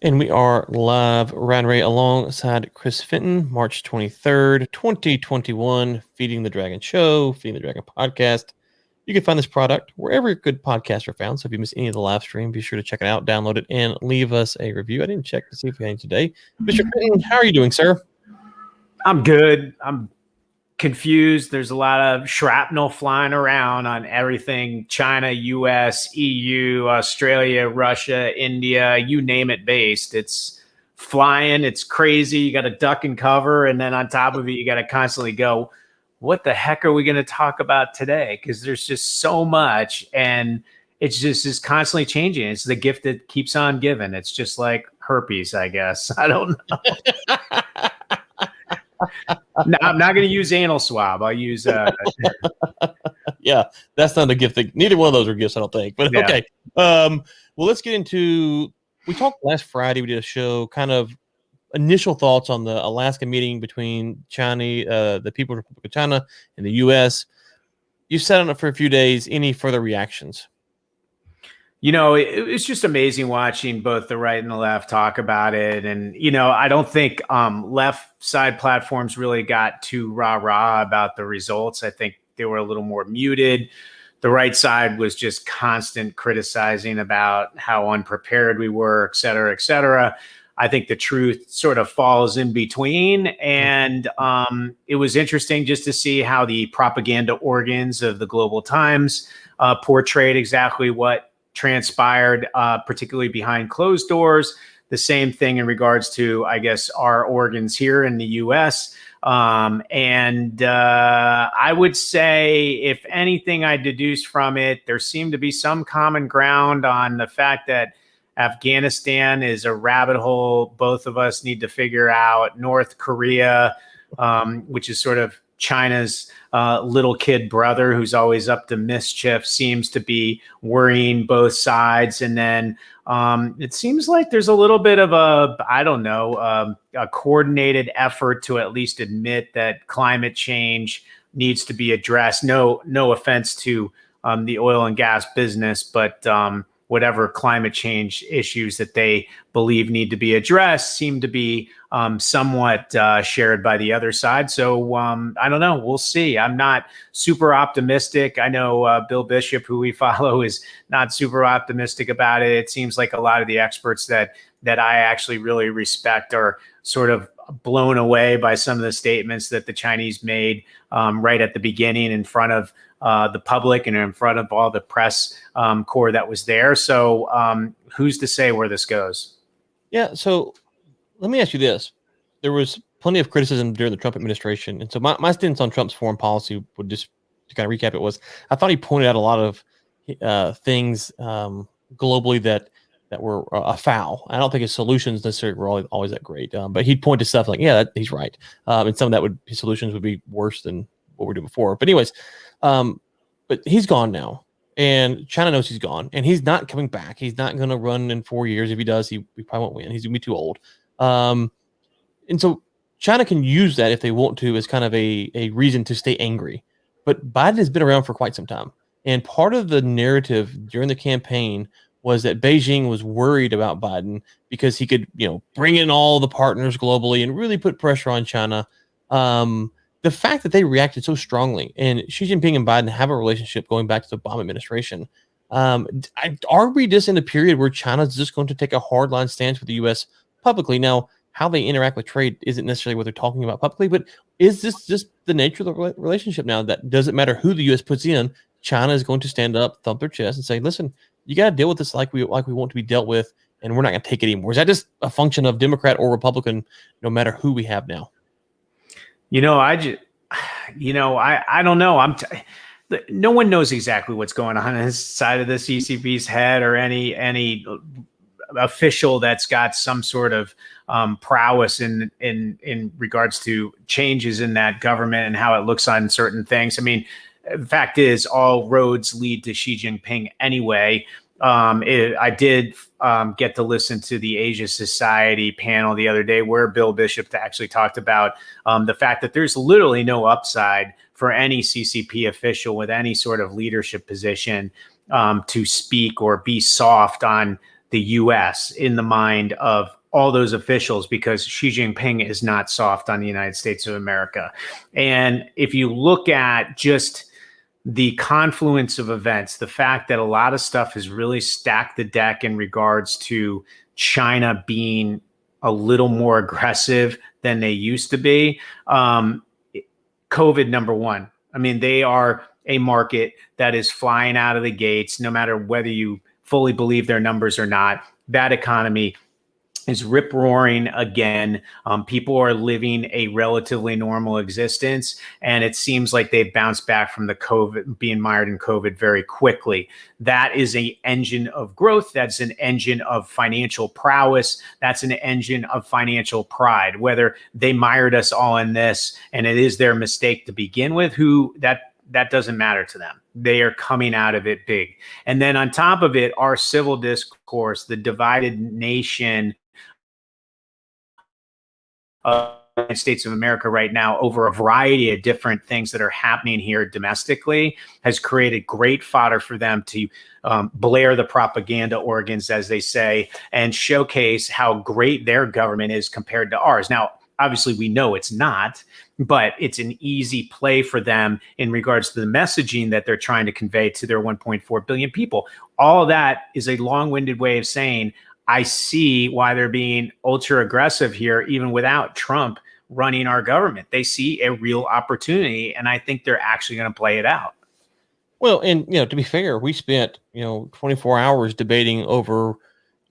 And we are live, Ryan Ray, alongside Chris Fenton, March 23rd, 2021, Feeding the Dragon Show, Feeding the Dragon Podcast. You can find this product wherever good podcasts are found. So if you miss any of the live stream, be sure to check it out, download it, and leave us a review. I didn't check to see if we had any today. Mr. Fenton, how are you doing, sir? I'm good. I'm confused. There's a lot of shrapnel flying around on everything: China, US, EU, Australia, Russia, India, you name it based. It's flying. It's crazy. You got to duck and cover. And then on top of it, you got to constantly go, what the heck are we going to talk about today? Because there's just so much. And it's just is constantly changing. It's the gift that keeps on giving. It's just like herpes, I guess. I don't know. No, I'm not going to use anal swab. I'll use. Yeah, that's not a gift. Neither one of those are gifts, I don't think. But Yeah. okay. Well, let's get into. We talked last Friday. We did a show, kind of initial thoughts on the Alaska meeting between China, the People's Republic of China, and the U.S. You sat on it for a few days. Any further reactions? You know, it's just amazing watching both the right and the left talk about it. And, you know, I don't think left side platforms really got too rah-rah about the results. I think they were a little more muted. The right side was just constant criticizing about how unprepared we were, et cetera, et cetera. I think the truth sort of falls in between. And it was interesting just to see how the propaganda organs of the Global Times portrayed exactly what transpired, particularly behind closed doors. The same thing in regards to, I guess, our organs here in the U.S. I would say, if anything I deduced from it, there seemed to be some common ground on the fact that Afghanistan is a rabbit hole both of us need to figure out. North Korea, which is sort of China's little kid brother who's always up to mischief, seems to be worrying both sides. And then it seems like there's a little bit of a coordinated effort to at least admit that climate change needs to be addressed. No offense to the oil and gas business, but whatever climate change issues that they believe need to be addressed seem to be somewhat shared by the other side. So I don't know. We'll see. I'm not super optimistic. I know Bill Bishop, who we follow, is not super optimistic about it. It seems like a lot of the experts that I actually really respect are sort of blown away by some of the statements that the Chinese made right at the beginning in front of the public and in front of all the press corps that was there. So who's to say where this goes? Yeah. So let me ask you this. There was plenty of criticism during the Trump administration. And so my stance on Trump's foreign policy would just, to kind of recap it, was I thought he pointed out a lot of things globally that were afoul. I don't think his solutions necessarily were always that great. But he'd point to stuff like, yeah, he's right. And some of his solutions would be worse than what we did before. But anyways, but he's gone now. And China knows he's gone, and he's not coming back. He's not going to run in 4 years. If he does, he probably won't win. He's going to be too old. And so China can use that if they want to as kind of a reason to stay angry. But Biden has been around for quite some time. And part of the narrative during the campaign was that Beijing was worried about Biden because he could, bring in all the partners globally and really put pressure on China. The fact that they reacted so strongly, and Xi Jinping and Biden have a relationship going back to the Obama administration, are we just in a period where China's just going to take a hardline stance with the U.S. publicly? Now, how they interact with trade isn't necessarily what they're talking about publicly, but is this just the nature of the relationship now, that doesn't matter who the U.S. puts in, China is going to stand up, thump their chest, and say, listen, you got to deal with this like we want to be dealt with, and we're not going to take it anymore? Is that just a function of Democrat or Republican, no matter who we have now? I don't know. No one knows exactly what's going on his side of the CCP's head, or any official that's got some sort of prowess in regards to changes in that government and how it looks on certain things. I mean, the fact is, all roads lead to Xi Jinping anyway. I did get to listen to the Asia Society panel the other day, where Bill Bishop actually talked about the fact that there's literally no upside for any CCP official with any sort of leadership position to speak or be soft on the U.S. in the mind of all those officials, because Xi Jinping is not soft on the United States of America. And if you look at just the confluence of events, the fact that a lot of stuff has really stacked the deck in regards to China being a little more aggressive than they used to be. COVID, number one. I mean, they are a market that is flying out of the gates, no matter whether you fully believe their numbers or not. That economy is rip roaring again. People are living a relatively normal existence, and it seems like they've bounced back from the COVID, being mired in COVID very quickly. That is an engine of growth. That's an engine of financial prowess. That's an engine of financial pride. Whether they mired us all in this, and it is their mistake to begin with, that doesn't matter to them. They are coming out of it big. And then on top of it, our civil discourse, the divided nation of the United States of America right now over a variety of different things that are happening here domestically, has created great fodder for them to blare the propaganda organs, as they say, and showcase how great their government is compared to ours. Now, obviously, we know it's not, but it's an easy play for them in regards to the messaging that they're trying to convey to their 1.4 billion people. All of that is a long-winded way of saying, I see why they're being ultra aggressive here, even without Trump running our government. They see a real opportunity, and I think they're actually going to play it out. Well, and to be fair, we spent 24 hours debating over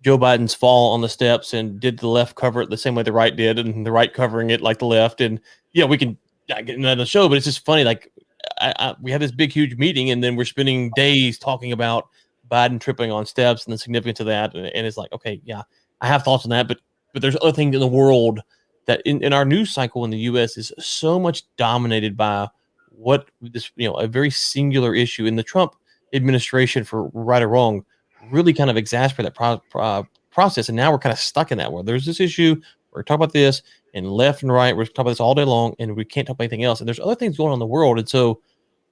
Joe Biden's fall on the steps, and did the left cover it the same way the right did, and the right covering it like the left. And we can get into that on the show, but it's just funny. Like we had this big, huge meeting, and then we're spending days talking about Biden tripping on steps and the significance of that. And it's like, okay, yeah, I have thoughts on that, but there's other things in the world that in our news cycle in the U.S. is so much dominated by what this, a very singular issue in the Trump administration, for right or wrong, really kind of exasperate that process. And now we're kind of stuck in that where there's this issue, we're talking about this, and left and right, we're talking about this all day long, and we can't talk about anything else. And there's other things going on in the world. And so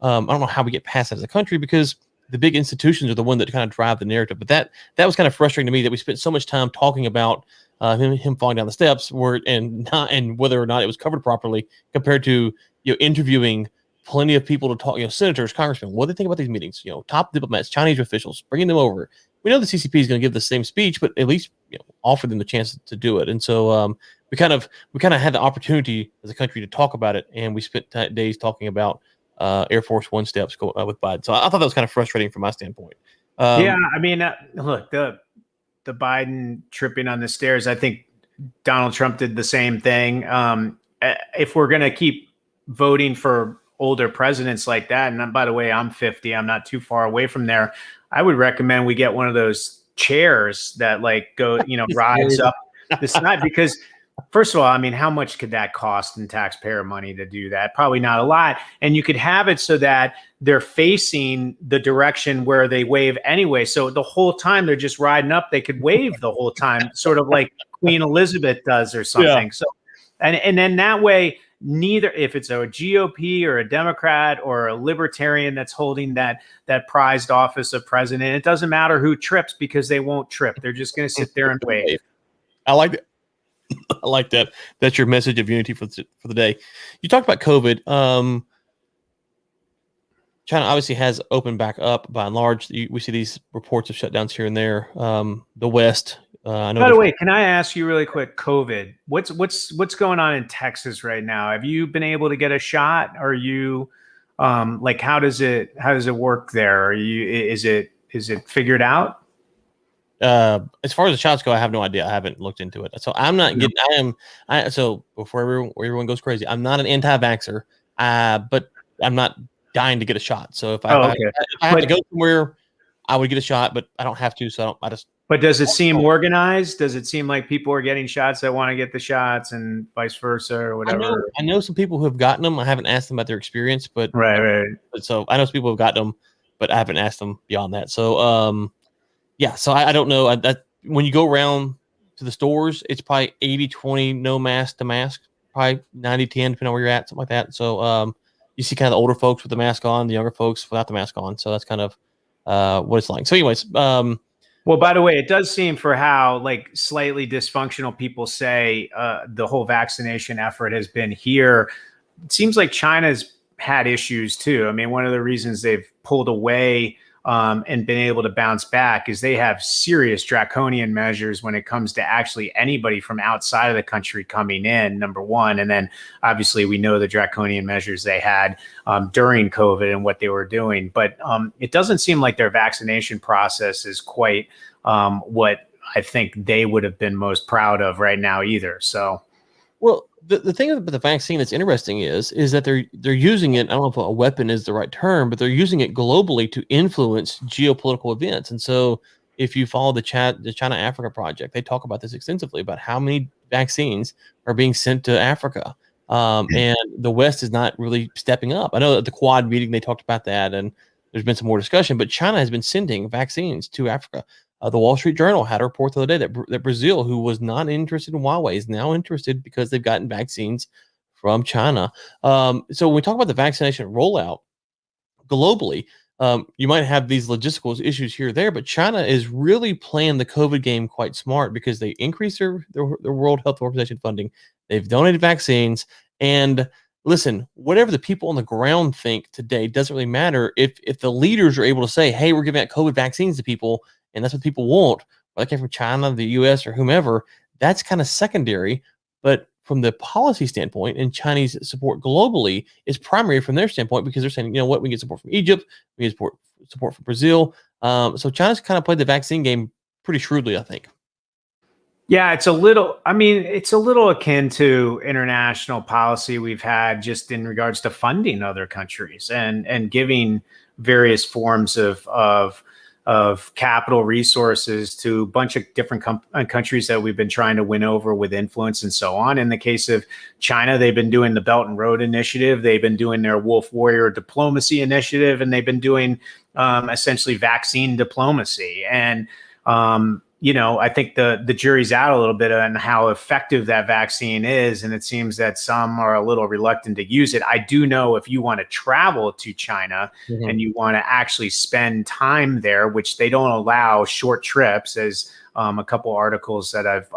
I don't know how we get past that as a country, because the big institutions are the one that kind of drive the narrative. But that was kind of frustrating to me, that we spent so much time talking about him falling down the steps, and whether or not it was covered properly, compared to interviewing plenty of people to talk, senators, congressmen, what do they think about these meetings? Top diplomats, Chinese officials, bringing them over. We know the CCP is going to give the same speech, but at least offer them the chance to do it. And so we kind of had the opportunity as a country to talk about it, and we spent days talking about Air Force One steps with Biden. So I thought that was kind of frustrating from my standpoint. Yeah, I mean, look, the Biden tripping on the stairs, I think Donald Trump did the same thing. If we're going to keep voting for older presidents like that, and by the way, I'm 50, I'm not too far away from there, I would recommend we get one of those chairs that go, rides up the side, because first of all, I mean, how much could that cost in taxpayer money to do that? Probably not a lot. And you could have it so that they're facing the direction where they wave anyway. So the whole time they're just riding up, they could wave the whole time, sort of like Queen Elizabeth does or something. Yeah. So, and then that way, neither, if it's a GOP or a Democrat or a libertarian that's holding that prized office of president, it doesn't matter who trips, because they won't trip. They're just going to sit there and wave. I like it. I like that. That's your message of unity for the day. You talked about COVID. China obviously has opened back up by and large. We see these reports of shutdowns here and there. The West. I know. By the way, can I ask you really quick? COVID. What's going on in Texas right now? Have you been able to get a shot? Are you how does it work there? Is it figured out? As far as the shots go, I have no idea. I haven't looked into it. So I'm not getting, so before everyone goes crazy, I'm not an anti-vaxxer, but I'm not dying to get a shot. So if I have to go somewhere, I would get a shot, but I don't have to. So But does it seem organized? Does it seem like people are getting shots that want to get the shots, and vice versa, or whatever? I know some people who have gotten them. I haven't asked them about their experience, but right. But so I know some people who have gotten them, but I haven't asked them beyond that. So yeah, so I don't know. When you go around to the stores, it's probably 80-20, no mask to mask, probably 90-10, depending on where you're at, something like that. So you see kind of the older folks with the mask on, the younger folks without the mask on. So that's kind of what it's like. So anyways, Well, by the way, it does seem for how like slightly dysfunctional people say the whole vaccination effort has been here. It seems like China's had issues too. I mean, one of the reasons they've pulled away and been able to bounce back is they have serious draconian measures when it comes to actually anybody from outside of the country coming in, number one. And then obviously we know the draconian measures they had during COVID and what they were doing. But it doesn't seem like their vaccination process is quite what I think they would have been most proud of right now either. So, well, the thing about the vaccine that's interesting is that they're using it. I don't know if a weapon is the right term, but they're using it globally to influence geopolitical events. And so, if you follow the China Africa project, they talk about this extensively about how many vaccines are being sent to Africa, and the West is not really stepping up. I know at the Quad meeting they talked about that, and there's been some more discussion. But China has been sending vaccines to Africa. The Wall Street Journal had a report the other day that Brazil, who was not interested in Huawei, is now interested because they've gotten vaccines from China. So when we talk about the vaccination rollout globally, you might have these logistical issues here or there, but China is really playing the COVID game quite smart because they increased their World Health Organization funding. They've donated vaccines. And listen, whatever the people on the ground think today doesn't really matter if the leaders are able to say, hey, we're giving out COVID vaccines to people, and that's what people want, whether they came from China, the US, or whomever, that's kind of secondary. But from the policy standpoint and Chinese support globally is primary from their standpoint because they're saying, you know what, we get support from Egypt, we get support from Brazil. So China's kind of played the vaccine game pretty shrewdly, I think. yeah, it's a little, I mean, it's a little akin to international policy we've had just in regards to funding other countries and giving various forms of capital resources to a bunch of different countries that we've been trying to win over with influence and so on. In the case of China, they've been doing the Belt and Road Initiative. They've been doing their Wolf Warrior Diplomacy Initiative, and they've been doing essentially vaccine diplomacy. And you know, I think the jury's out a little bit on how effective that vaccine is. And it seems that some are a little reluctant to use it. I do know if you want to travel to China and you want to actually spend time there, which they don't allow short trips, as a couple articles that I've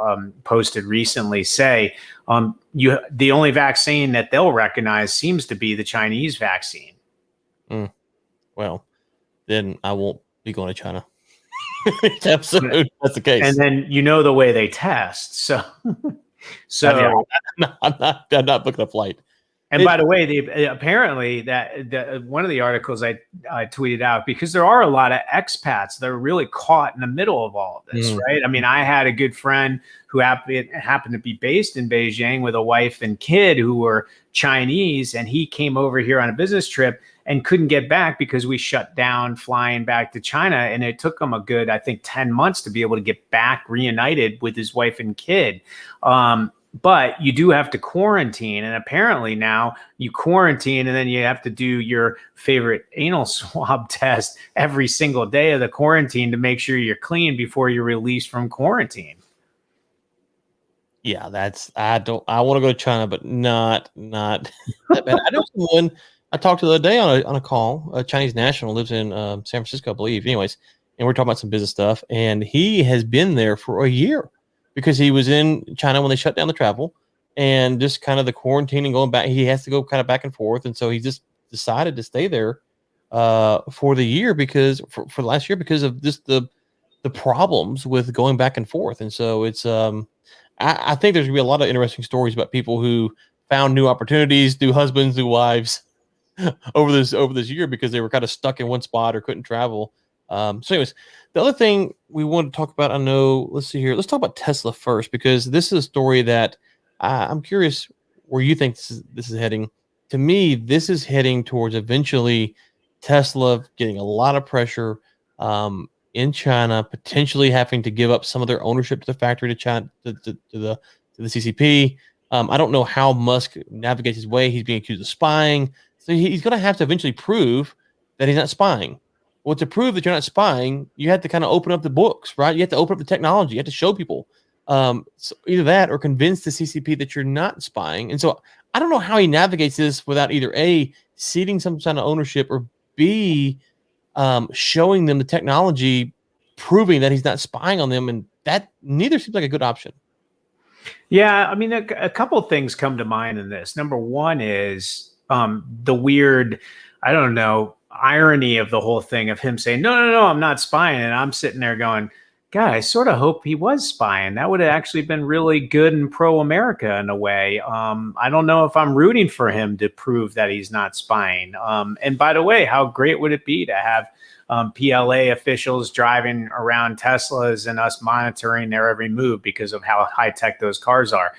posted recently say, the only vaccine that they'll recognize seems to be the Chinese vaccine. Well, then I won't be going to China. Absolutely, that's the case. And then you know the way they test, so I'm not booking a flight. And by the way, they apparently that one of the articles I tweeted out, because there are a lot of expats that are really caught in the middle of all of this, right? I mean, I had a good friend who happened to be based in Beijing with a wife and kid who were Chinese, and he came over here on a business trip and couldn't get back because we shut down flying back to China. And it took him a good, I think, 10 months to be able to get back reunited with his wife and kid. But you do have to quarantine. And apparently now you quarantine and then you have to do your favorite anal swab test every single day of the quarantine to make sure you're clean before you're released from quarantine. Yeah, I want to go to China, but not that bad. I know someone I talked to the other day on a call, a Chinese national, lives in San Francisco, I believe. Anyways, and we're talking about some business stuff, and he has been there for a year because he was in China when they shut down the travel and just kind of the quarantine and going back. He has to go kind of back and forth, and so he just decided to stay there for the year because for last year because of just the problems with going back and forth. And so it's I think there's gonna be a lot of interesting stories about people who found new opportunities, new husbands, new wives over this year because they were kind of stuck in one spot or couldn't travel. So anyways, the other thing we want to talk about, I know, let's see here. Let's talk about Tesla first, because this is a story that I'm curious where you think this is heading. To me, this is heading towards eventually Tesla getting a lot of pressure in China, potentially having to give up some of their ownership to the factory to China, to the CCP. I don't know how Musk navigates his way. He's being accused of spying. So he's going to have to eventually prove that he's not spying. Well, to prove that you're not spying, you have to kind of open up the books, right? You have to open up the technology. You have to show people. So either that or convince the CCP that you're not spying. And so I don't know how he navigates this without either A, ceding some kind of ownership, or B, showing them the technology proving that he's not spying on them, and that neither seems like a good option. Yeah, I mean, a couple of things come to mind in this. Number one is the weird, I don't know, irony of the whole thing of him saying, no, I'm not spying. And I'm sitting there going, God, I sort of hope he was spying. That would have actually been really good and pro-America in a way. I don't know if I'm rooting for him to prove that he's not spying. And by the way, how great would it be to have PLA officials driving around Teslas and us monitoring their every move because of how high tech those cars are.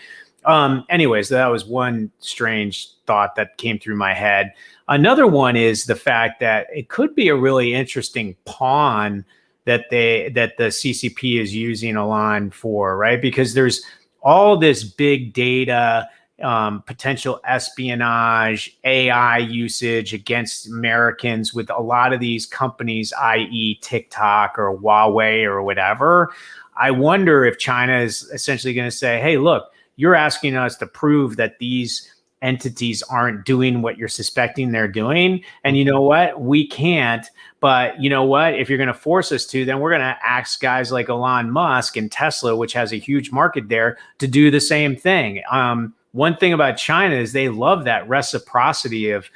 Anyways, that was one strange thought that came through my head. Another one is the fact that it could be a really interesting pawn that the CCP is using Elon for, right? Because there's all this big data, potential espionage, AI usage against Americans with a lot of these companies, i.e. TikTok or Huawei or whatever. I wonder if China is essentially going to say, hey, look, you're asking us to prove that these entities aren't doing what you're suspecting they're doing. And you know what? We can't. But you know what? If you're going to force us to, then we're going to ask guys like Elon Musk and Tesla, which has a huge market there, to do the same thing. One thing about China is they love that reciprocity of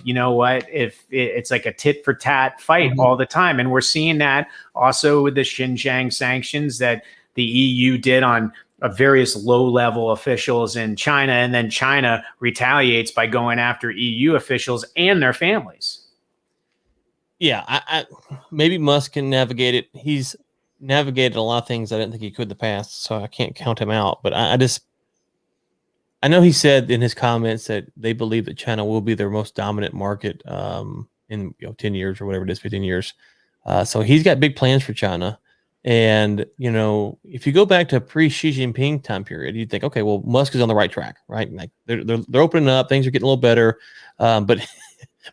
you know what, if it's like a tit for tat fight all the time. And we're seeing that also with the Xinjiang sanctions that the EU did on various low-level officials in China, and then China retaliates by going after EU officials and their families. Yeah, I maybe Musk can navigate it. He's navigated a lot of things I didn't think he could in the past, so I can't count him out. But I know he said in his comments that they believe that China will be their most dominant market in 10 years or whatever it is, 15 years. So he's got big plans for China. And, if you go back to pre-Xi Jinping time period, you'd think, okay, well, Musk is on the right track, right? Like they're opening up, things are getting a little better. But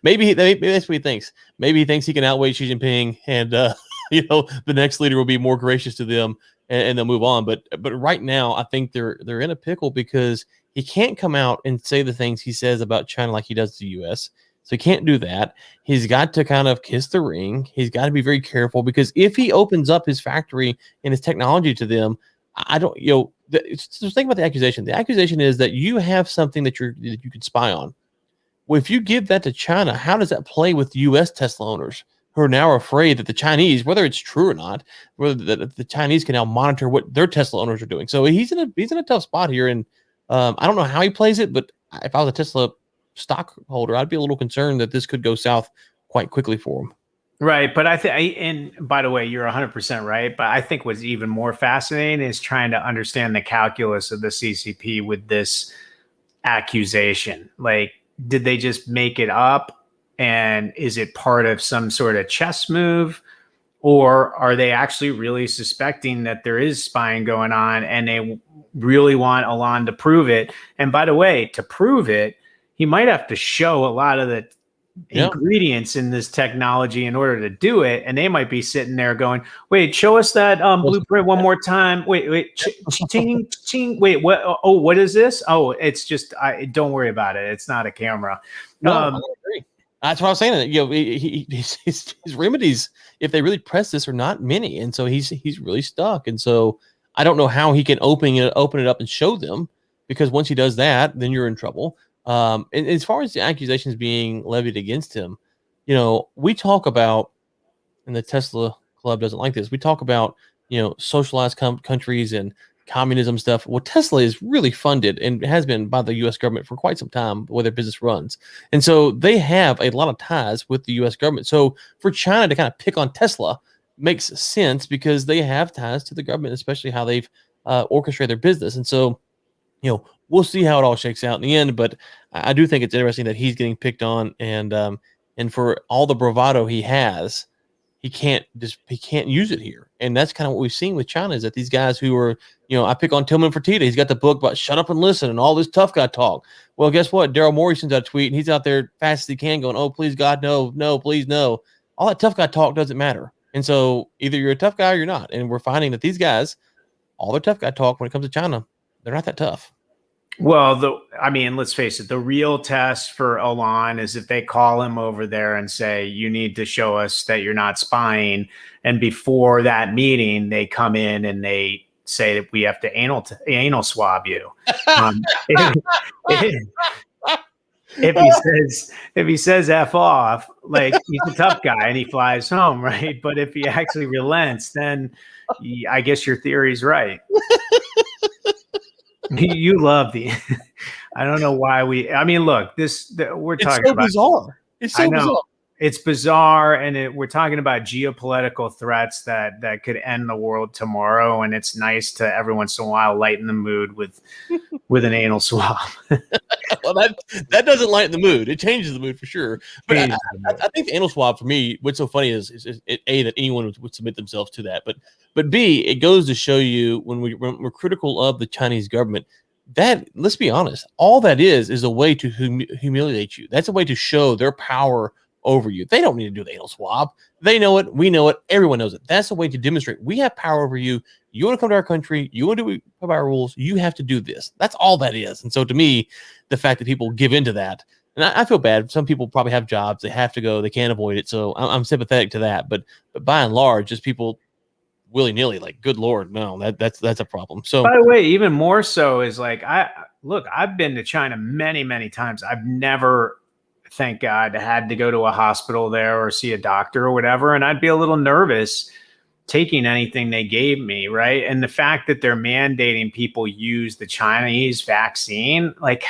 maybe that's what he thinks. Maybe he thinks he can outweigh Xi Jinping, and the next leader will be more gracious to them, and they'll move on. But right now, I think they're in a pickle because he can't come out and say the things he says about China like he does to the U.S. So he can't do that. He's got to kind of kiss the ring. He's got to be very careful, because if he opens up his factory and his technology to them, just think about the accusation. The accusation is that you have something that you can spy on. Well, if you give that to China, how does that play with U.S. Tesla owners who are now afraid that the Chinese, whether it's true or not, whether the Chinese can now monitor what their Tesla owners are doing? So he's in a tough spot here, and I don't know how he plays it, but if I was a Tesla stockholder, I'd be a little concerned that this could go south quite quickly for him. Right. But and by the way, you're 100% right. But I think what's even more fascinating is trying to understand the calculus of the CCP with this accusation. Like, did they just make it up? And is it part of some sort of chess move? Or are they actually really suspecting that there is spying going on, and they really want Elon to prove it? And by the way, to prove it, he might have to show a lot of the ingredients in this technology in order to do it. And they might be sitting there going, wait, show us that blueprint one more time. Wait, ching, ching. Wait, what? Oh, what is this? Oh, it's just, don't worry about it. It's not a camera. No, I agree. That's what I was saying. His remedies, if they really press this, are not many. And so he's really stuck. And so I don't know how he can open it up and show them, because once he does that, then you're in trouble. And as far as the accusations being levied against him, we talk about, and the Tesla Club doesn't like this, we talk about, socialized countries and communism stuff. Well, Tesla is really funded and has been by the U.S. government for quite some time, the way their business runs. And so they have a lot of ties with the U.S. government. So for China to kind of pick on Tesla makes sense, because they have ties to the government, especially how they've orchestrated their business. And so, we'll see how it all shakes out in the end, but I do think it's interesting that he's getting picked on, and for all the bravado he has, he can't use it here. And that's kind of what we've seen with China, is that these guys who are, I pick on Tillman Fertitta. He's got the book about shut up and listen and all this tough guy talk. Well, guess what? Daryl Morey sends out a tweet, and he's out there fast as he can going, oh, please, God, no, please, no. All that tough guy talk doesn't matter. And so either you're a tough guy or you're not. And we're finding that these guys, all their tough guy talk when it comes to China, they're not that tough. Well, I mean, let's face it, the real test for Elon is if they call him over there and say, you need to show us that you're not spying. And before that meeting, they come in and they say that we have to anal swab you. If, if he says F off, like he's a tough guy and he flies home, right? But if he actually relents, then I guess your theory's right. You love the. I don't know why I mean, look, we're talking so about. Bizarre. It's so bizarre. It's bizarre, and we're talking about geopolitical threats that could end the world tomorrow. And it's nice to every once in a while lighten the mood with an anal swab. Well, that doesn't lighten the mood. It changes the mood for sure. But I think the anal swab for me, what's so funny is A, that anyone would submit themselves to that, but B, it goes to show you when we're critical of the Chinese government, that, let's be honest, all that is a way to humiliate you. That's a way to show their power over you. They don't need to do the anal swab. They know it. We know it. Everyone knows it. That's a way to demonstrate we have power over you. You want to come to our country. You want to do by our rules. You have to do this. That's all that is. And so to me, the fact that people give into that, and I feel bad. Some people probably have jobs. They have to go. They can't avoid it. So I'm sympathetic to that. But by and large, just people willy-nilly, like, good Lord, no, that's a problem. So by the way, even more so is like, I've been to China many, many times. I've never, thank God, had to go to a hospital there or see a doctor or whatever. And I'd be a little nervous taking anything they gave me, right? And the fact that they're mandating people use the Chinese vaccine, like,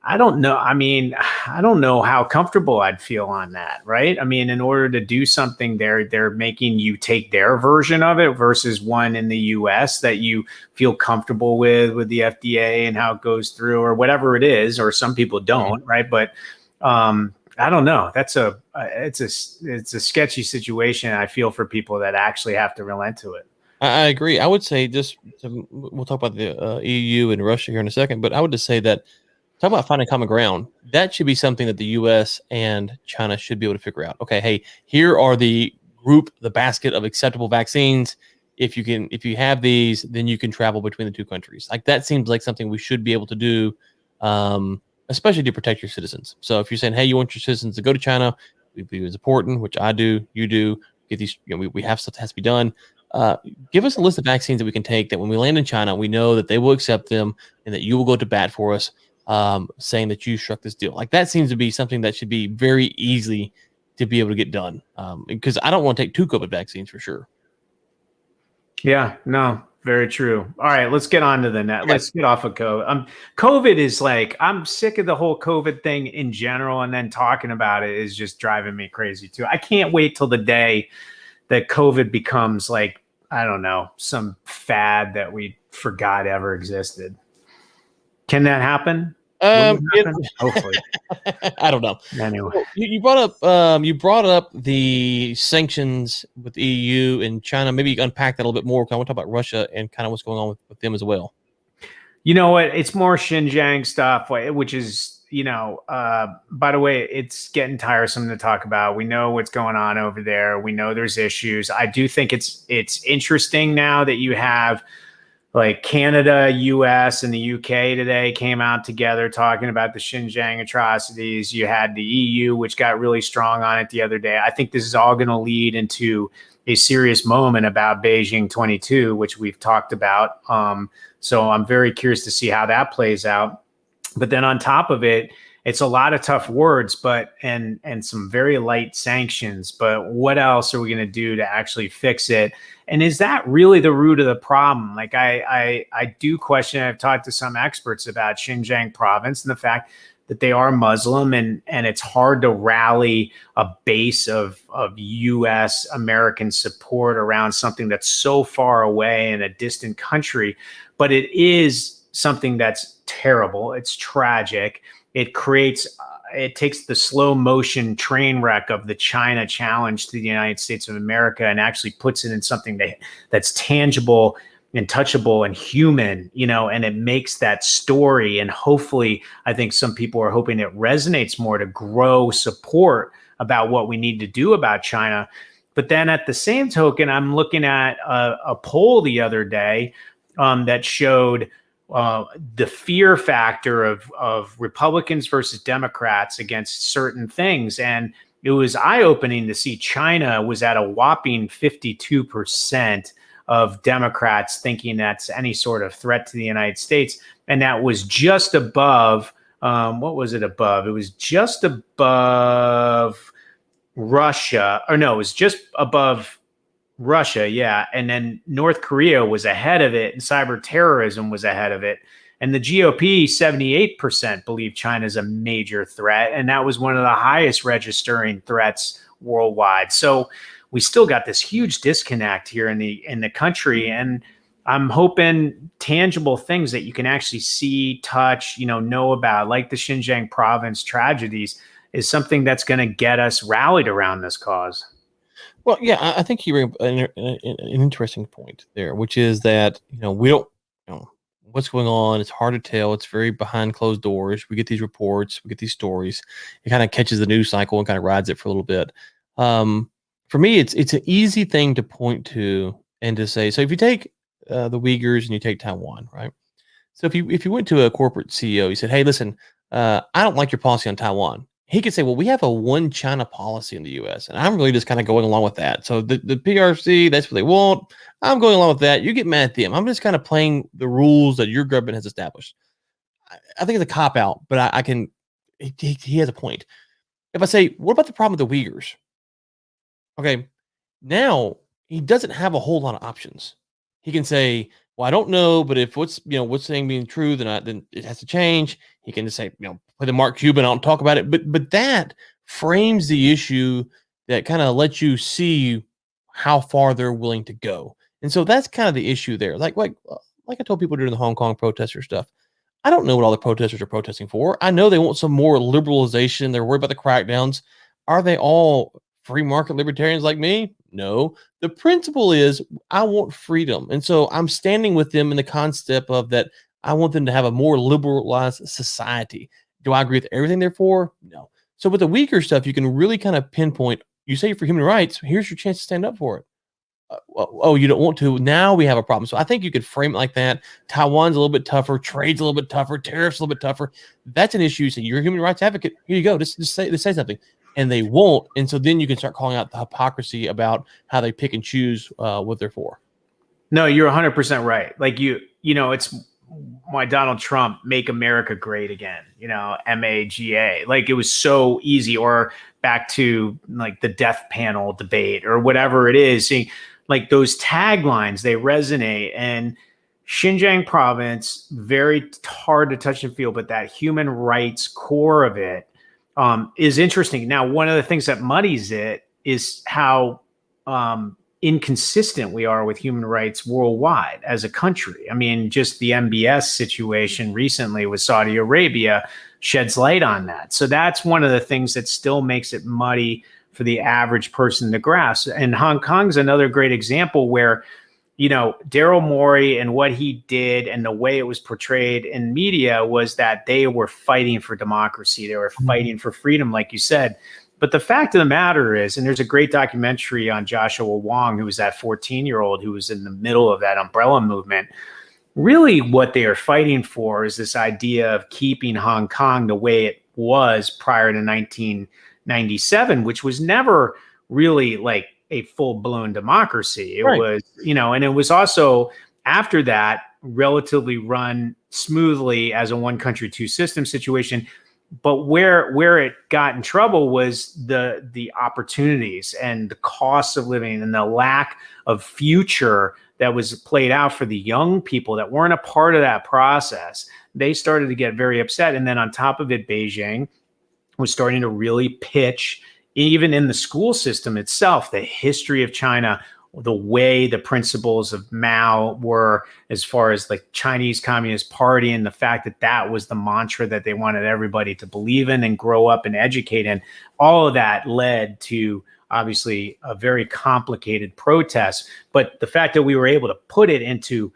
I don't know. I mean, I don't know how comfortable I'd feel on that, right? I mean, in order to do something they're making you take their version of it versus one in the US that you feel comfortable with the FDA and how it goes through or whatever it is, or some people don't, right? But I don't know. It's a sketchy situation. I feel for people that actually have to relent to it. I agree. I would say we'll talk about the EU and Russia here in a second, but I would just say that talk about finding common ground. That should be something that the U.S. and China should be able to figure out. Okay, hey, here are the basket of acceptable vaccines. If you have these, then you can travel between the two countries. Like, that seems like something we should be able to do, especially to protect your citizens. So if you're saying, hey, you want your citizens to go to China, we believe it's important, which I do, you do. Get these, we have stuff that has to be done. Give us a list of vaccines that we can take that when we land in China, we know that they will accept them and that you will go to bat for us. Saying that you struck this deal. Like, that seems to be something that should be very easy to be able to get done. Because I don't want to take 2 COVID vaccines for sure. Yeah, no, very true. All right, let's get on to the net. Let's get off of COVID. COVID is like, I'm sick of the whole COVID thing in general, and then talking about it is just driving me crazy too. I can't wait till the day that COVID becomes, like, I don't know, some fad that we forgot ever existed. Can that happen? Hopefully. I don't know. Anyway, you brought up the sanctions with the EU and China. Maybe you can unpack that a little bit more. I want to talk about Russia and kind of what's going on with them as well. You know what? It's more Xinjiang stuff, which is, by the way, it's getting tiresome to talk about. We know what's going on over there. We know there's issues. I do think it's interesting now that you have, like, Canada, US, and the UK today came out together talking about the Xinjiang atrocities. You had the EU, which got really strong on it the other day. I think this is all going to lead into a serious moment about Beijing 22, which we've talked about. So I'm very curious to see how that plays out. But then on top of it, it's a lot of tough words, and some very light sanctions. But what else are we going to do to actually fix it? And is that really the root of the problem? Like, I do question. I've talked to some experts about Xinjiang province and the fact that they are Muslim, and it's hard to rally a base of U.S. American support around something that's so far away in a distant country. But it is something that's terrible. It's tragic. It takes the slow motion train wreck of the China challenge to the United States of America and actually puts it in something that's tangible and touchable and human, and it makes that story. And hopefully, I think some people are hoping it resonates more to grow support about what we need to do about China. But then at the same token, I'm looking at a poll the other day that showed the fear factor of Republicans versus Democrats against certain things. And it was eye-opening to see China was at a whopping 52% of Democrats thinking that's any sort of threat to the United States. And that was just above, what was it above? It was just above Russia, or no, it was just above Russia, yeah. And then North Korea was ahead of it, and cyber terrorism was ahead of it. And the GOP, 78% believe China is a major threat. And that was one of the highest registering threats worldwide. So we still got this huge disconnect here in the country. And I'm hoping tangible things that you can actually see, touch, know about, like the Xinjiang province tragedies, is something that's going to get us rallied around this cause. Well, yeah, I think you bring up an interesting point there, which is that, we don't, what's going on. It's hard to tell. It's very behind closed doors. We get these reports, we get these stories. It kind of catches the news cycle and kind of rides it for a little bit. For me, it's an easy thing to point to and to say, so if you take the Uyghurs and you take Taiwan, right? So if you went to a corporate CEO, you said, hey, listen, I don't like your policy on Taiwan. He could say, well, we have a one China policy in the U.S., and I'm really just kind of going along with that. So the PRC, that's what they want. I'm going along with that. You get mad at them. I'm just kind of playing the rules that your government has established. I think it's a cop-out, but I can he has a point. If I say, what about the problem with the Uyghurs? Okay, now he doesn't have a whole lot of options. He can say, well, I don't know, but if what's saying being true, then it has to change. He can just say, play the Mark Cuban, I don't talk about it. But that frames the issue that kind of lets you see how far they're willing to go. And so that's kind of the issue there. Like I told people during the Hong Kong protester stuff, I don't know what all the protesters are protesting for. I know they want some more liberalization. They're worried about the crackdowns. Are they all free market libertarians like me? No. The principle is I want freedom. And so I'm standing with them in the concept of that I want them to have a more liberalized society. Do I agree with everything they're for? No. So with the Uyghur stuff, you can really kind of pinpoint, you say for human rights, here's your chance to stand up for it. You don't want to. Now we have a problem. So I think you could frame it like that. Taiwan's a little bit tougher. Trade's a little bit tougher. Tariffs a little bit tougher. That's an issue. So you're a human rights advocate. Here you go. Just say something. And they won't. And so then you can start calling out the hypocrisy about how they pick and choose what they're for. No, you're 100% right. Like it's why Donald Trump make America great again, MAGA. Like it was so easy, or back to like the death panel debate or whatever it is. Seeing like those taglines, they resonate. And Xinjiang province, very hard to touch and feel, but that human rights core of it is interesting. Now, one of the things that muddies it is how inconsistent we are with human rights worldwide as a country. I mean, just the MBS situation recently with Saudi Arabia sheds light on that. So that's one of the things that still makes it muddy for the average person to grasp. And Hong Kong's another great example where, Daryl Morey and what he did and the way it was portrayed in media was that they were fighting for democracy. They were fighting for freedom, like you said. But the fact of the matter is, and there's a great documentary on Joshua Wong, who was that 14-year-old who was in the middle of that umbrella movement. Really what they are fighting for is this idea of keeping Hong Kong the way it was prior to 1997, which was never really like a full-blown democracy. It was, and it was also after that relatively run smoothly as a one country, two system situation. But where it got in trouble was the opportunities and the costs of living and the lack of future that was played out for the young people that weren't a part of that process. They started to get very upset. And then on top of it, Beijing was starting to really pitch, even in the school system itself, the history of China, the way the principles of Mao were, as far as like Chinese Communist Party, and the fact that that was the mantra that they wanted everybody to believe in and grow up and educate in. All of that led to obviously a very complicated protest. But the fact that we were able to put it into,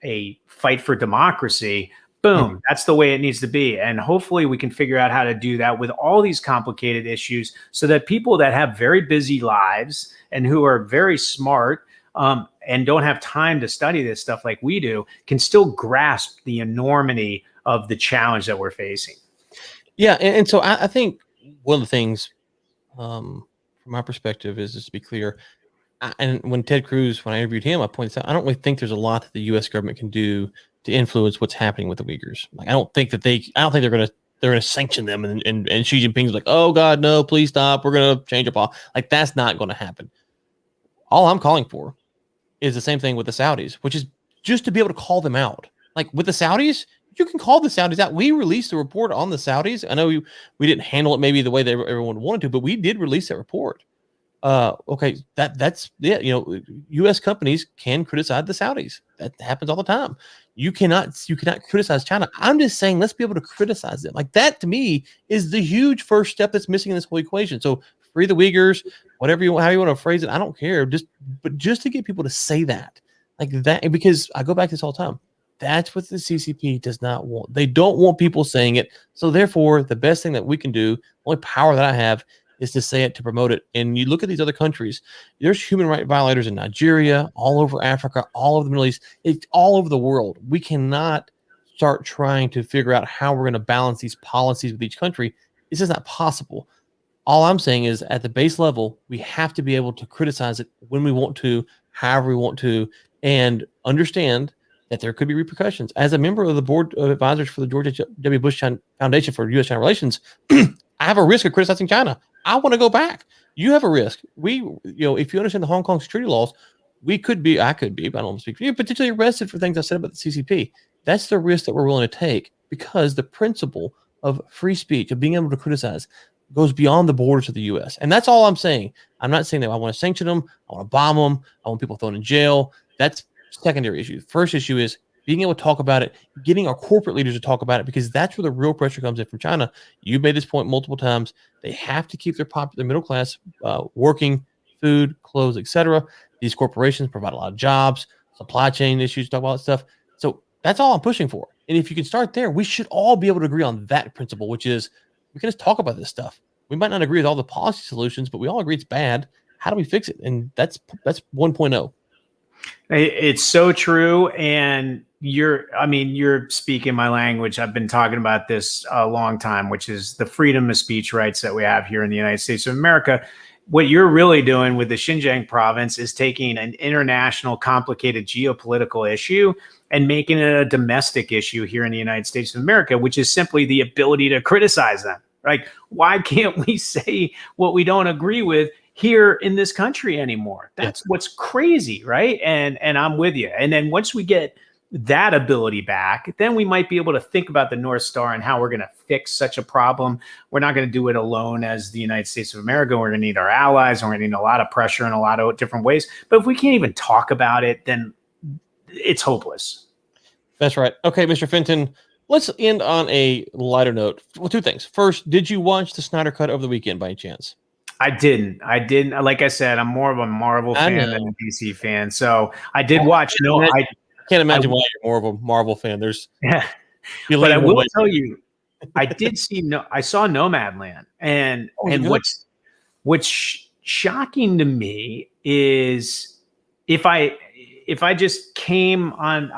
a fight for democracy, boom, that's the way it needs to be. And hopefully we can figure out how to do that with all these complicated issues so that people that have very busy lives and who are very smart and don't have time to study this stuff like we do can still grasp the enormity of the challenge that we're facing. Yeah, and so I think one of the things, from my perspective, is just to be clear. And when Ted Cruz, when I interviewed him, I pointed out I don't really think there's a lot that the U.S. government can do to influence what's happening with the Uyghurs. Like I don't think they're gonna sanction them, and Xi Jinping's like, oh God, no, please stop. We're gonna change our policy. Like that's not going to happen. All I'm calling for is the same thing with the Saudis, which is just to be able to call them out. Like with the Saudis, you can call the Saudis out. We released a report on the Saudis. I know we didn't handle it maybe the way that everyone wanted to, but we did release that report. Okay, that's yeah. You know, U.S. companies can criticize the Saudis. That happens all the time. You cannot criticize China. I'm just saying, let's be able to criticize them. Like that to me is the huge first step that's missing in this whole equation. So free the Uyghurs, whatever how you want to phrase it. I don't care. But just to get people to say that, like that, because I go back to this all the time. That's what the CCP does not want. They don't want people saying it. So therefore, the best thing that we can do, only power that I have, is to say it, to promote it. And you look at these other countries, there's human rights violators in Nigeria, all over Africa, all over the Middle East, it's all over the world. We cannot start trying to figure out how we're going to balance these policies with each country. It's just not possible. All I'm saying is at the base level, we have to be able to criticize it when we want to, however we want to, and understand that there could be repercussions. As a member of the board of advisors for the George W. Bush Foundation for U.S.-China Relations, I have a risk of criticizing China. I want to go back. You have a risk. If you understand the Hong Kong security laws, I could be, but I don't want to speak for you, potentially arrested for things I said about the CCP. That's the risk that we're willing to take because the principle of free speech, of being able to criticize, goes beyond the borders of the U.S. And that's all I'm saying. I'm not saying that I want to sanction them. I want to bomb them. I want people thrown in jail. That's secondary issue. First issue is being able to talk about it, getting our corporate leaders to talk about it, because that's where the real pressure comes in from China. You've made this point multiple times. They have to keep their middle class working, food, clothes, etc. These corporations provide a lot of jobs, supply chain issues, talk about that stuff. So that's all I'm pushing for. And if you can start there, we should all be able to agree on that principle, which is we can just talk about this stuff. We might not agree with all the policy solutions, but we all agree it's bad. How do we fix it? And that's 1.0. It's so true. And you're speaking my language. I've been talking about this a long time, which is the freedom of speech rights that we have here in the United States of America. What you're really doing with the Xinjiang province is taking an international, complicated geopolitical issue and making it a domestic issue here in the United States of America, which is simply the ability to criticize them. Like, why can't we say what we don't agree with here in this country anymore? That's what's crazy, right? And I'm with you. And then once we get that ability back, then we might be able to think about the North Star and how we're going to fix such a problem. We're not going to do it alone as the United States of America. We're going to need our allies, and we're going to need a lot of pressure in a lot of different ways. But if we can't even talk about it, then it's hopeless. That's right. Okay, Mr. Fenton, let's end on a lighter note. Well, two things. First, did you watch the Snyder Cut over the weekend by any chance? I didn't. Like I said, I'm more of a Marvel fan than a DC fan. So I did watch. I can't imagine why you're more of a Marvel fan. There's, yeah. But I will tell you, I saw Nomadland, and what's shocking to me is if I just came on,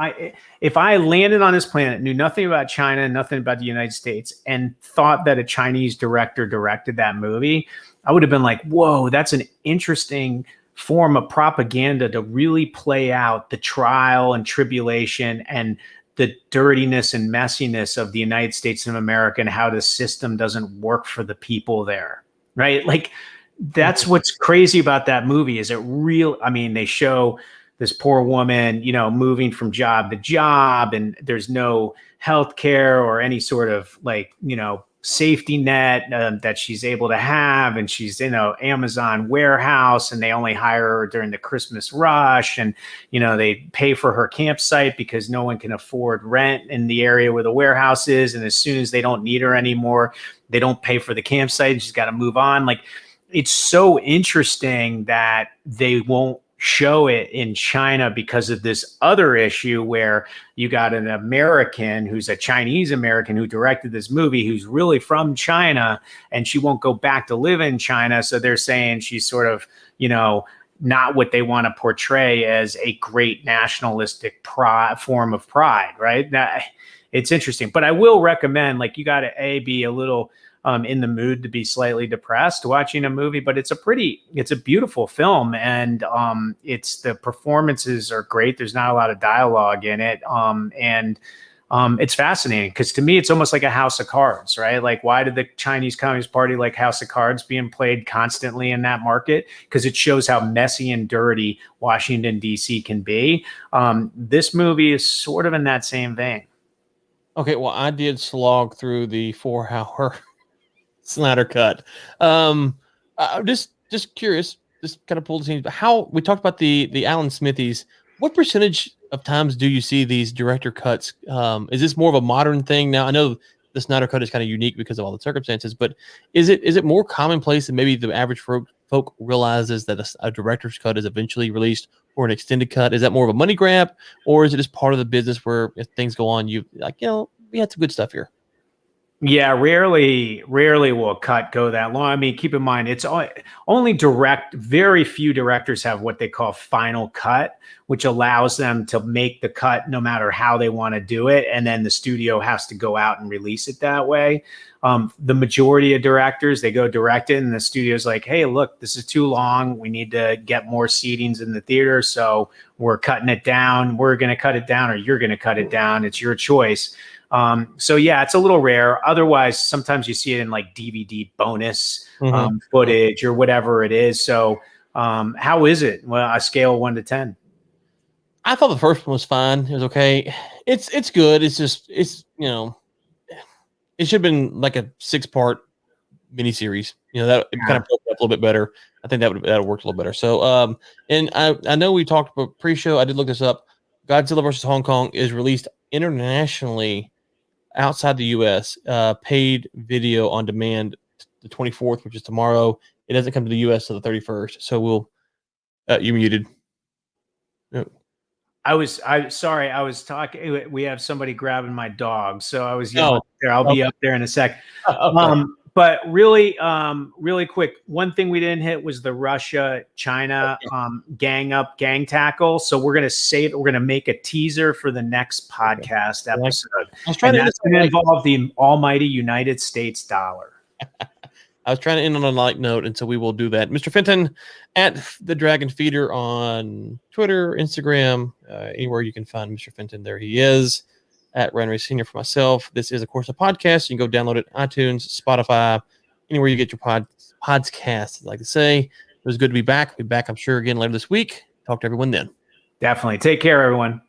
if I landed on this planet, knew nothing about China, nothing about the United States, and thought that a Chinese director directed that movie, I would have been like, whoa, that's an interesting form of propaganda to really play out the trial and tribulation and the dirtiness and messiness of the United States of America and how the system doesn't work for the people there, right? Like, that's what's crazy about that movie. Is it real? I mean, they show this poor woman, moving from job to job, and there's no health care or any sort of safety net that she's able to have. And she's in an Amazon warehouse, and they only hire her during the Christmas rush. And, they pay for her campsite because no one can afford rent in the area where the warehouse is. And as soon as they don't need her anymore, they don't pay for the campsite. She's got to move on. Like, it's so interesting that they won't show it in China because of this other issue where you got an American who's a Chinese American who directed this movie, who's really from China, and she won't go back to live in China. So they're saying she's sort of, not what they want to portray as a great nationalistic form of pride, right? It's interesting, but I will recommend, like, you got to be a little in the mood to be slightly depressed watching a movie, but it's a beautiful film, and the performances are great. There's not a lot of dialogue in it, and it's fascinating because to me, it's almost like a House of Cards, right? Like, why did the Chinese Communist Party like House of Cards being played constantly in that market? Because it shows how messy and dirty Washington, D.C. can be. This movie is sort of in that same vein. Okay, well, I did slog through the 4-hour Snyder cut. Just curious, just kind of pulled the scenes. But how we talked about the Alan Smithies. What percentage of times do you see these director cuts? Is this more of a modern thing now? I know the Snyder cut is kind of unique because of all the circumstances, but is it more commonplace than maybe the average folk realizes that a director's cut is eventually released or an extended cut? Is that more of a money grab, or is it just part of the business where if things go on, you like, we had some good stuff here? Yeah, rarely will a cut go that long. I mean, keep in mind, it's only very few directors have what they call final cut, which allows them to make the cut no matter how they want to do it. And then the studio has to go out and release it that way. The majority of directors, they go direct it and the studio's like, hey, look, this is too long. We need to get more seatings in the theater. So we're cutting it down. We're going to cut it down, or you're going to cut it down. It's your choice. So yeah, it's a little rare. Otherwise, sometimes you see it in like DVD bonus footage or whatever it is. So how is it? Well, a scale of 1 to 10. I thought the first one was fine. It was okay. It's good. It's just it should have been like a 6-part miniseries. That kind of broke it up a little bit better. I think that would have worked a little better. So and I know we talked about pre-show. I did look this up. Godzilla vs. Hong Kong is released internationally outside the U.S. Paid video on demand the 24th, which is tomorrow. It doesn't come to the U.S. till the 31st. So we'll. You muted. Yep. Sorry. I was talking. We have somebody grabbing my dog, so I was yelling there. I'll be up there in a sec. Okay. But really quick, one thing we didn't hit was the Russia-China gang tackle. So we're going to make a teaser for the next podcast episode. That's going to involve the almighty United States dollar. I was trying to end on a light note, and so we will do that. Mr. Fenton at the Dragon Feeder on Twitter, Instagram, anywhere you can find Mr. Fenton, there he is. At Ryan Ray Sr. for myself. This is, of course, a podcast. You can go download it on iTunes, Spotify, anywhere you get your podcasts, like to say. It was good to be back. We'll be back, I'm sure, again later this week. Talk to everyone then. Definitely. Take care, everyone.